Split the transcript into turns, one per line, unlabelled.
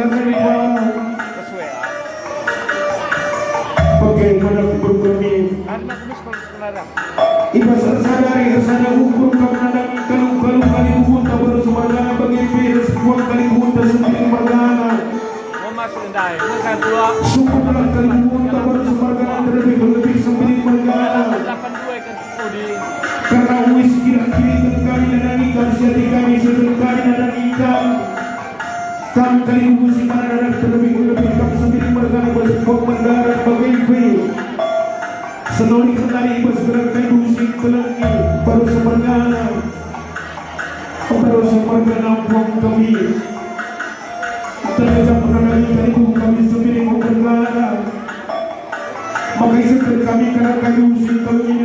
Sesuai ah.
Bagaimana berkoni
Hari nak kumis kalau sekolah dah.
iba sadari kesana hukum kemenangan kalau kali hunta baru semargana bagi virus dua kali hunta sembilan margana
Mau masuk endai. Ini saya dua.
suku belah kali hunta baru semargana lebih sembilan margana
82 kan di
karena wis kira-kira kali dan ikan jadi kami sekali dan ikan kami kali musim mana dan terlebih kami sembilan margana bersekok mendarat bagi virus senori kembali bergerak kayu musik telengi baru semargana pun kami terkejap menandai kali kami sembilan margana maka isu kami karena kayu musik telengi